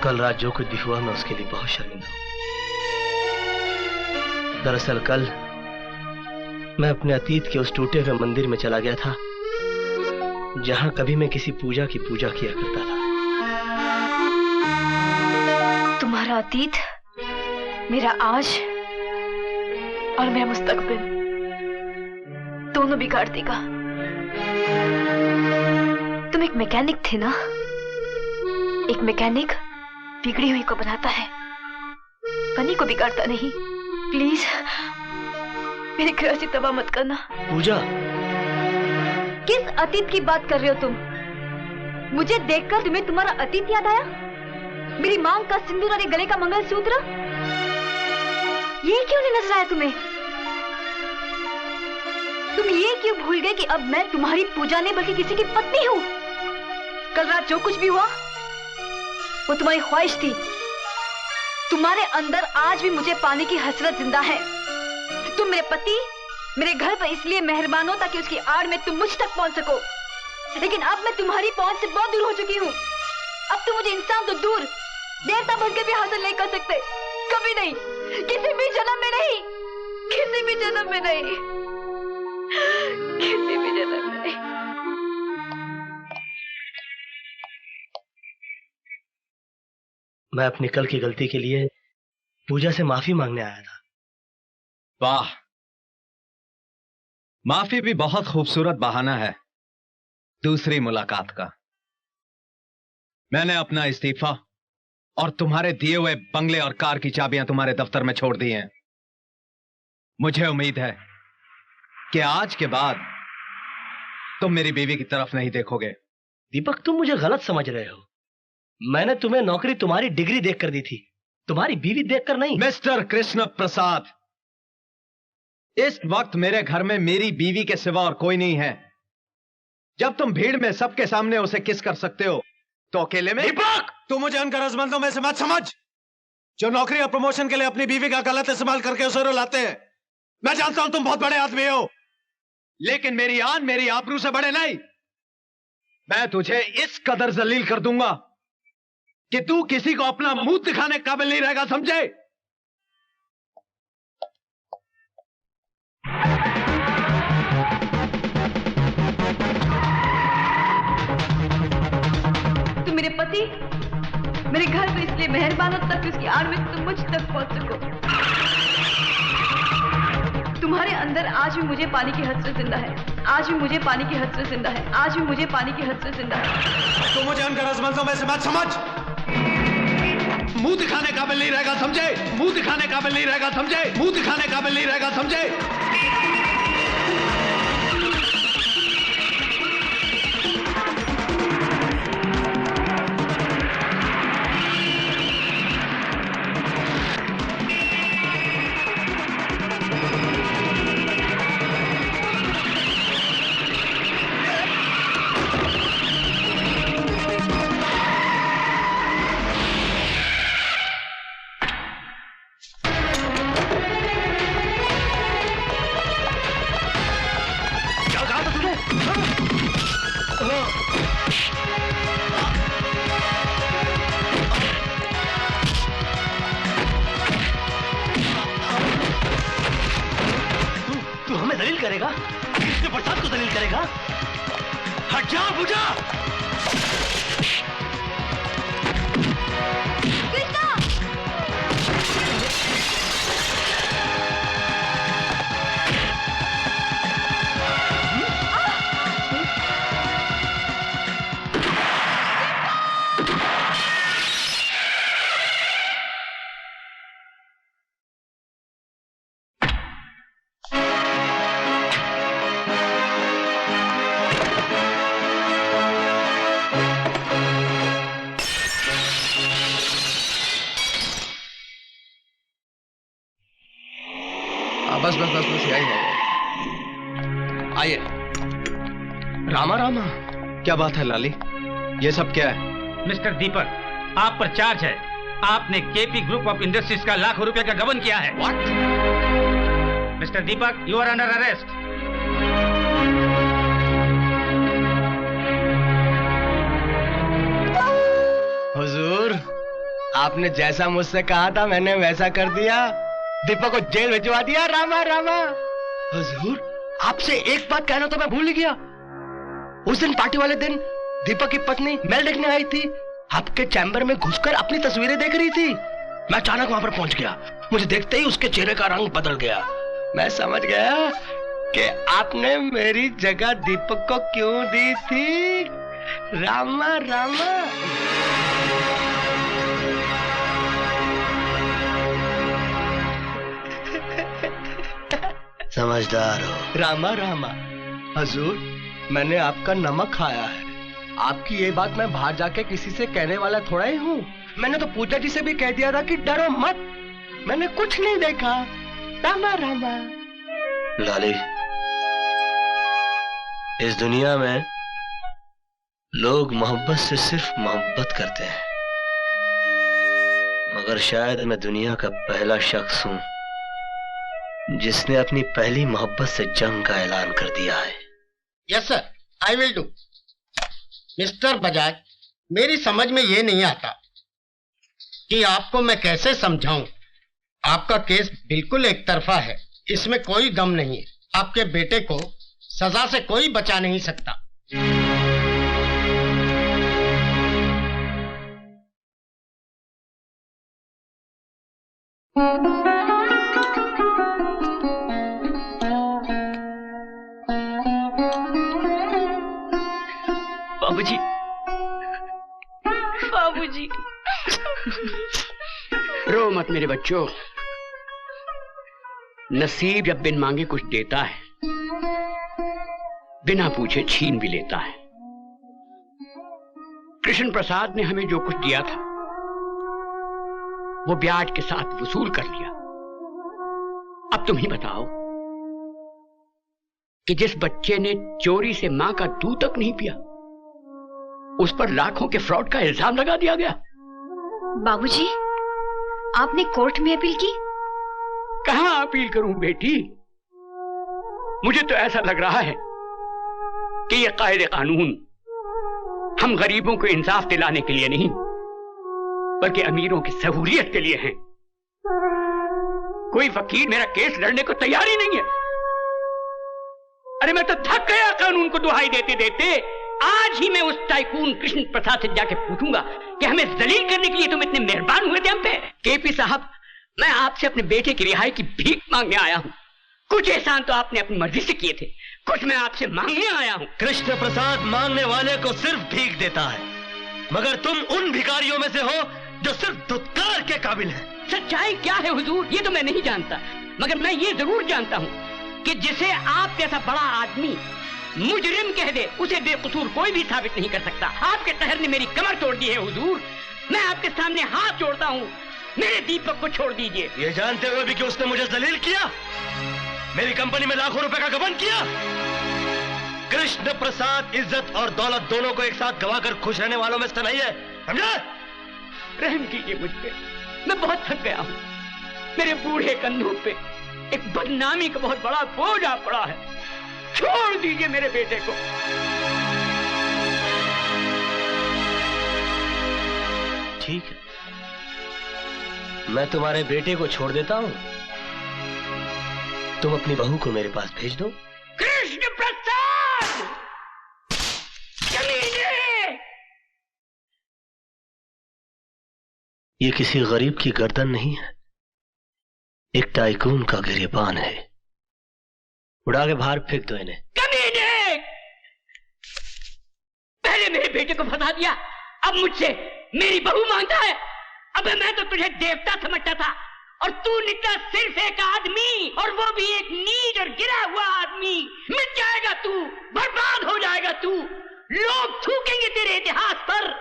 कल रात जो कुछ भी हुआ मैं उसके लिए बहुत शर्मिंदा हूं। दरअसल कल मैं अपने अतीत के उस टूटे हुए मंदिर में चला गया था जहां कभी मैं किसी पूजा की पूजा किया करता था। तुम्हारा अतीत, मेरा आज और मेरा मुस्तकबिल दोनों बिगाड़ देगा। तुम एक मैकेनिक थे ना? एक मैकेनिक बिगड़ी हुई को बनाता है, बनी को बिगाड़ता नहीं। प्लीज मेरे गृहस्थी तबाह मत करना। पूजा, किस अतीत की बात कर रहे हो तुम? मुझे देखकर तुम्हें तुम्हारा अतीत याद आया? मेरी मांग का सिंदूर और ये गले का मंगलसूत्र, ये क्यों नहीं नजर आया तुम्हें? तुम ये क्यों भूल गए कि अब मैं तुम्हारी पूजा नहीं बल्कि किसी की पत्नी हूं? कल रात जो कुछ भी हुआ वो तुम्हारी ख्वाहिश थी। तुम्हारे अंदर आज भी मुझे पाने की हसरत जिंदा है। तुम मेरे पति, मेरे घर पर इसलिए मेहरबान हो ताकि उसकी आड़ में तुम मुझ तक पहुंच सको, लेकिन अब मैं तुम्हारी पहुंच से बहुत दूर हो चुकी हूं। अब तुम मुझे इंसान तो दूर, देवता बनकर भी हासिल नहीं कर सकते। कभी नहीं, किसी भी जन्म में नहीं, किसी भी जन्म में नहीं, किसी भी जन्म में नहीं। मैं अपनी कल की गलती के लिए पूजा से माफी मांगने आया था। वाह, माफी भी बहुत खूबसूरत बहाना है दूसरी मुलाकात का। मैंने अपना इस्तीफा और तुम्हारे दिए हुए बंगले और कार की चाबियां तुम्हारे दफ्तर में छोड़ दी हैं। मुझे उम्मीद है कि आज के बाद तुम मेरी बीवी की तरफ नहीं देखोगे। दीपक, तुम मुझे गलत समझ रहे हो। मैंने तुम्हें नौकरी तुम्हारी डिग्री देखकर दी थी, तुम्हारी बीवी देखकर नहीं। मिस्टर कृष्ण प्रसाद, इस वक्त मेरे घर में मेरी बीवी के सिवा और कोई नहीं है। जब तुम भीड़ में सबके सामने उसे किस कर सकते हो तो अकेले में। दीपक, तू मुझे उन गरजमंदों में से मत समझ जो नौकरी और प्रमोशन के लिए अपनी बीवी का गलत इस्तेमाल करके उसे रुलाते हैं। मैं जानता हूं तुम बहुत बड़े आदमी हो, लेकिन मेरी आन मेरी आबरू से बड़े नहीं। मैं तुझे इस कदर जलील कर दूंगा कि तू किसी को अपना मुंह दिखाने काबिल नहीं रहेगा, समझे? तुम मेरे पति, मेरे घर पर इसलिए मेहरबान हो ताकि उसकी आड़ में तुम मुझ तक पहुंच सको। तुम्हारे अंदर आज भी मुझे पानी की हसरत जिंदा है, आज भी मुझे पानी की हसरत जिंदा है, आज भी मुझे पानी की हसरत जिंदा है। तू मुझे उन गरजमंदों में से मत समझ। मुंह दिखाने काबिल नहीं रहेगा, समझे? मुंह दिखाने काबिल नहीं रहेगा, समझे? मुंह दिखाने काबिल नहीं रहेगा, समझे? करेगा? कृष्ण प्रसाद को दलील करेगा? हट जा पूजा! बस बस बस बस यही है। आइए। रामा रामा, क्या बात है लाली? ये सब क्या है? मिस्टर दीपक, आप पर चार्ज है। आपने केपी ग्रुप ऑफ इंडस्ट्रीज का लाखों रुपए का गबन किया है। What? Mister Deepak, you are under arrest. हुजूर, आपने जैसा मुझसे कहा था मैंने वैसा कर दिया। दीपक को जेल भिजवा दिया। रामा रामा। हुजूर, आपसे एक बात कहना तो मैं भूल ही गया। उस दिन पार्टी वाले दिन दीपक की पत्नी मेल देखने आई थी, आपके चैम्बर में घुसकर अपनी तस्वीरें देख रही थी। मैं अचानक वहां पर पहुंच गया। मुझे देखते ही उसके चेहरे का रंग बदल गया। मैं समझ गया कि आपने मेरी जगह दीपक को क्यों दी थी। रामा रामा। समझदार हो। रामा रामा। हुजूर, मैंने आपका नमक खाया है। आपकी ये बात मैं बाहर जाके किसी से कहने वाला थोड़ा ही हूँ। मैंने तो पूजा जी से भी कह दिया था कि डरो मत, मैंने कुछ नहीं देखा। रामा रामा। लाली, इस दुनिया में लोग मोहब्बत से सिर्फ मोहब्बत करते हैं, मगर शायद मैं दुनिया का पहला शख्स हूं जिसने अपनी पहली मोहब्बत से जंग का ऐलान कर दिया है। Yes sir, I will do. Mister Bajaj, मेरी समझ में ये नहीं आता कि आपको मैं कैसे समझाऊं। आपका केस बिल्कुल एक तरफा है, इसमें कोई गम नहीं है। आपके बेटे को सजा से कोई बचा नहीं सकता। बाबूजी, बाबूजी। रो मत मेरे बच्चों, नसीब जब बिन मांगे कुछ देता है, बिना पूछे छीन भी लेता है। कृष्ण प्रसाद ने हमें जो कुछ दिया था वो ब्याज के साथ वसूल कर लिया। अब तुम ही बताओ कि जिस बच्चे ने चोरी से मां का दूध तक नहीं पिया, उस पर लाखों के फ्रॉड का इल्जाम लगा दिया गया। बाबूजी, आपने कोर्ट में अपील की? कहां अपील करूं बेटी, मुझे तो ऐसा लग रहा है कि यह कायदे कानून हम गरीबों को इंसाफ दिलाने के लिए नहीं, बल्कि अमीरों की सहूलियत के लिए हैं। कोई वकील मेरा केस लड़ने को तैयार ही नहीं है। अरे मैं तो थक गया कानून को दुहाई देते देते। आज ही मैं उस टाइकून कृष्ण प्रसाद से जाके पूछूंगा कि हमें जलील करने के लिए तुम इतने मेहरबान हुए थे हम पे। केपी साहब, मैं आपसे अपने बेटे की रिहाई की भीख मांगने आया हूं। कुछ एहसान तो आपने अपनी मर्जी से किए थे, कुछ मैं आपसे मांगने आया हूं। कृष्ण प्रसाद मांगने वाले को सिर्फ भीख देता है, मगर तुम उन भिखारियों में से हो जो सिर्फ दुत्कार के काबिल हैं। सच्चाई क्या है हुजूर, ये तो मैं नहीं जानता, मगर मैं ये जरूर जानता हूं कि जिसे आप जैसा बड़ा आदमी मुजरिम कह दे, उसे बेकसूर कोई भी साबित नहीं कर सकता। आपके कहर ने मेरी कमर तोड़ दी है हुजूर। मैं आपके सामने हाथ जोड़ता हूं, मेरे दीपक को छोड़ दीजिए। ये जानते हुए भी कि उसने मुझे जलील किया, मेरी कंपनी में लाखों रुपए का गबन किया। कृष्ण प्रसाद इज्जत और दौलत दोनों को एक साथ गवाकर खुश रहने वालों में से नहीं है, समझे? रहम कीजिए मुझ पे, मैं बहुत थक गया हूं। मेरे बूढ़े कंधों पे एक बदनामी का बहुत बड़ा बोझ आ पड़ा है। छोड़ दीजिए मेरे बेटे को। ठीक है, मैं तुम्हारे बेटे को छोड़ देता हूं, तुम अपनी बहू को मेरे पास भेज दो। कृष्ण प्रसाद, चलिए। ये किसी गरीब की गर्दन नहीं है, एक टाइकून का गिरेबान है। उड़ा के बाहर फेंक दो इन्हें। कमीने! पहले मेरे बेटे को फंसा दिया, अब मुझसे मेरी बहू मांगता है। अबे मैं तो तुझे देवता समझता था और तू निकला सिर्फ एक आदमी, और वो भी एक नीच और गिरा हुआ आदमी। मिट जाएगा तू, बर्बाद हो जाएगा तू। लोग थूकेंगे तेरे इतिहास पर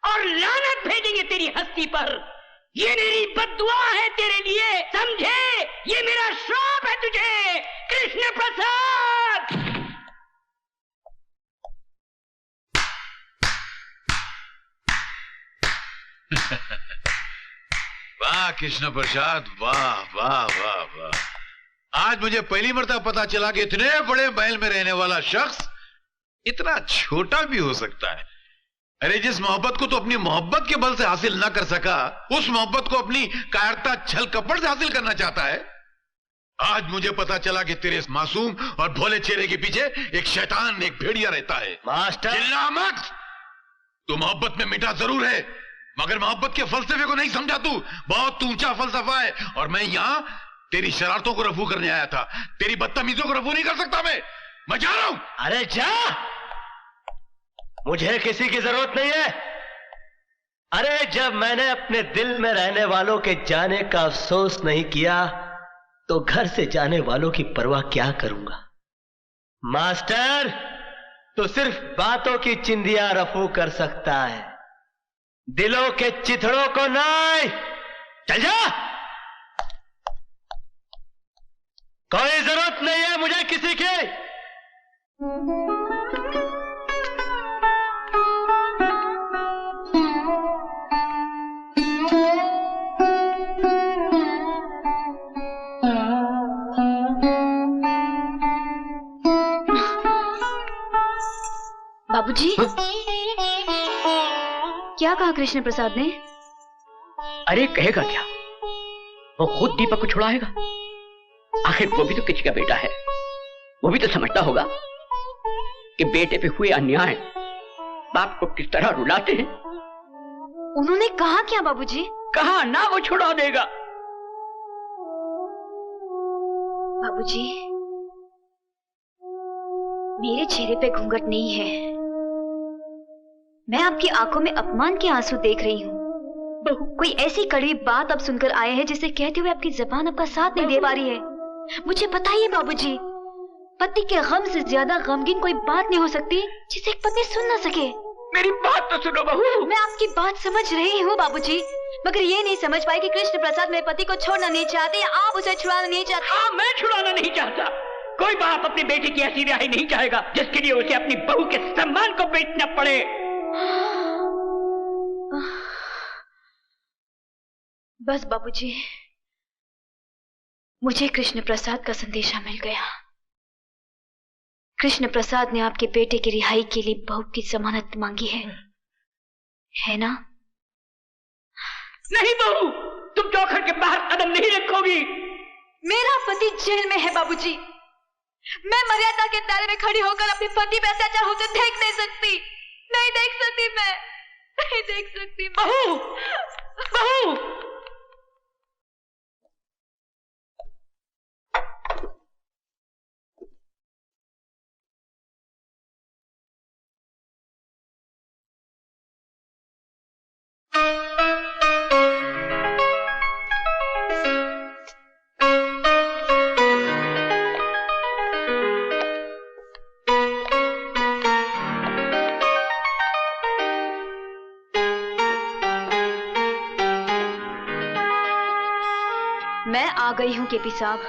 और लानत भेजेंगे तेरी हस्ती पर। ये मेरी बद्दुआ है तेरे लिए, समझे? ये मेरा श्राप है तुझे, कृष्ण प्रसाद। वाह कृष्ण प्रसाद, वाह वाह वाह वाह। आज मुझे पहली मर्तबा पता चला कि इतने बड़े महल में रहने वाला शख्स इतना छोटा भी हो सकता है। अरे जिस मोहब्बत को तो अपनी मोहब्बत के बल से हासिल ना कर सका, उस मोहब्बत को अपनी कायरता छल कपट से हासिल करना चाहता है। आज मुझे पता चला कि तेरे इस मासूम और भोले चेहरे के पीछे एक शैतान, एक भेड़िया रहता है। मास्टर चिल्ला मत। तू मोहब्बत में मिटा जरूर है, मगर मोहब्बत के फलसफे को नहीं समझा तू। बहुत ऊंचा फलसफा है, और मैं यहां तेरी शरारतों को रफू करने आया था। तेरी बदतमीजों को रफू नहीं कर सकता मैं जा रहा हूं। अरे जा, मुझे किसी की जरूरत नहीं है। अरे जब मैंने अपने दिल में रहने वालों के जाने का अफसोस नहीं किया, तो घर से जाने वालों की परवाह क्या करूंगा। मास्टर, तो सिर्फ बातों की चिंदियां रफू कर सकता है, दिलों के चिथड़ों को नहीं। चल जा, कोई जरूरत नहीं है मुझे किसी की। बाबूजी, क्या कहा कृष्ण प्रसाद ने? अरे कहेगा क्या, वो खुद दीपक को छुड़ाएगा। आखिर वो भी तो किसी का बेटा है, वो भी तो समझता होगा कि बेटे पे हुए अन्याय बाप को किस तरह रुलाते हैं। उन्होंने कहा क्या बाबूजी? कहा ना वो छुड़ा देगा। बाबूजी, मेरे चेहरे पे घूंघट नहीं है, मैं आपकी आंखों में अपमान के आंसू देख रही हूँ। कोई ऐसी कड़वी बात अब सुनकर आए हैं जिसे कहते हुए आपकी जबान आपका साथ नहीं दे पा रही है। मुझे बताइए बाबूजी, पति के गम से ज्यादा गमगीन कोई बात नहीं हो सकती जिसे एक पत्नी सुन ना सके। मेरी बात तो सुनो बहू। मैं आपकी बात समझ रही हूँ बाबूजी, मगर ये नहीं समझ पाई कि कृष्ण प्रसाद मेरे पति को छोड़ना नहीं चाहते या आप उसे छुड़ाना नहीं चाहते। हाँ, मैं छुड़ाना नहीं चाहता। कोई बाप अपनी बेटी की ऐसी रिहाई नहीं चाहेगा जिसके लिए उसे अपनी बहू के सम्मान को बेचना पड़े। बस बाबूजी, मुझे कृष्ण प्रसाद का संदेशा मिल गया। कृष्ण प्रसाद ने आपके बेटे की रिहाई के लिए बहू की जमानत मांगी है ना? नहीं बहू, तुम चौखट के बाहर कदम नहीं रखोगी। मेरा पति जेल में है बाबूजी, मैं मर्यादा के दायरे में खड़ी होकर अपने पति पे अत्याचार होते देख नहीं सकती। नहीं देख सकती, मैं नहीं देख सकती। बहू, बहू, मैं आ गई हूं केपी साहब,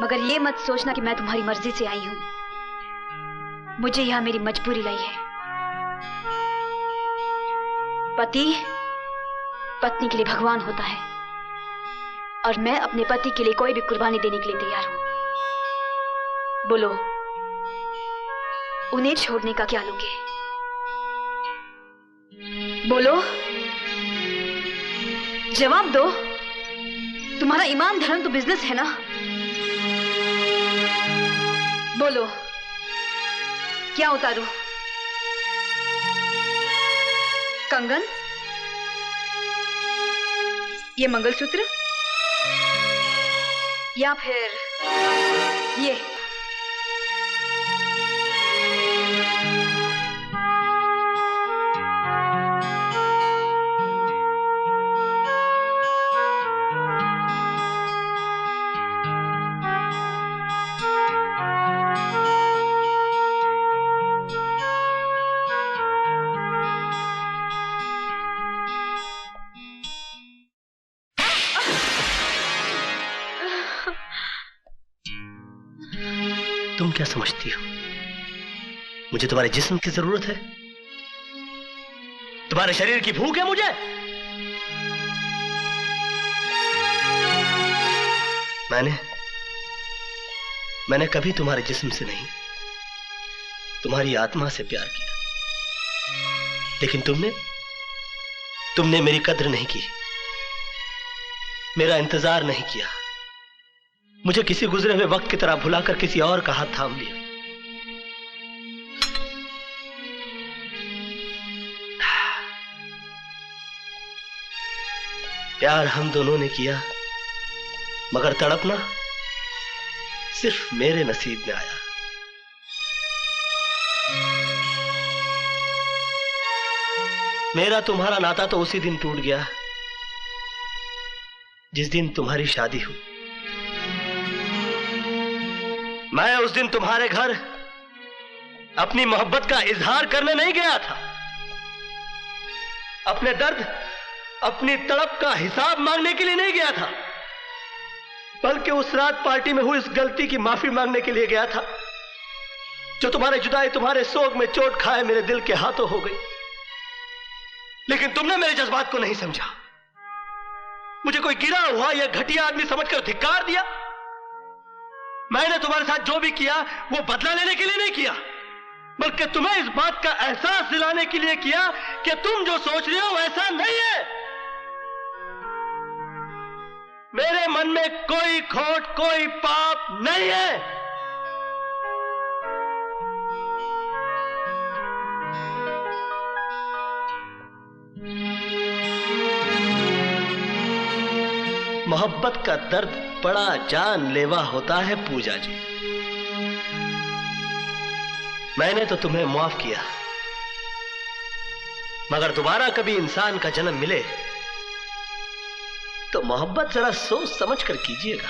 मगर ये मत सोचना कि मैं तुम्हारी मर्जी से आई हूं। मुझे यहां मेरी मजबूरी लाई है। पति पत्नी के लिए भगवान होता है, और मैं अपने पति के लिए कोई भी कुर्बानी देने के लिए तैयार हूं। बोलो, उन्हें छोड़ने का क्या लोगे? बोलो, जवाब दो। तुम्हारा ईमान धर्म तो बिजनेस है ना? बोलो, क्या उतारूं? कंगन, ये मंगलसूत्र, या फिर ये? तुम क्या समझती हो, मुझे तुम्हारे जिस्म की जरूरत है? तुम्हारे शरीर की भूख है मुझे? मैंने कभी तुम्हारे जिस्म से नहीं, तुम्हारी आत्मा से प्यार किया। लेकिन तुमने मेरी कद्र नहीं की, मेरा इंतजार नहीं किया, मुझे किसी गुजरे हुए वक्त की तरह भुलाकर किसी और का हाथ थाम लिया। प्यार हम दोनों ने किया, मगर तड़पना सिर्फ मेरे नसीब में आया। मेरा तुम्हारा नाता तो उसी दिन टूट गया जिस दिन तुम्हारी शादी हुई। मैं उस दिन तुम्हारे घर अपनी मोहब्बत का इजहार करने नहीं गया था, अपने दर्द, अपनी तड़प का हिसाब मांगने के लिए नहीं गया था, बल्कि उस रात पार्टी में हुई इस गलती की माफी मांगने के लिए गया था जो तुम्हारे जुदाई, तुम्हारे सोग में चोट खाए मेरे दिल के हाथों हो गई। लेकिन तुमने मेरे जज्बात को नहीं समझा, मुझे कोई गिरा हुआ या घटिया आदमी समझकर धिक्कार दिया। मैंने तुम्हारे साथ जो भी किया वो बदला लेने के लिए नहीं किया, बल्कि तुम्हें इस बात का एहसास दिलाने के लिए किया कि तुम जो सोच रहे हो वैसा नहीं है। मेरे मन में कोई खोट, कोई पाप नहीं है। मोहब्बत का दर्द बड़ा जानलेवा होता है पूजा जी। मैंने तो तुम्हें माफ किया, मगर दोबारा कभी इंसान का जन्म मिले तो मोहब्बत जरा सोच समझ कर कीजिएगा।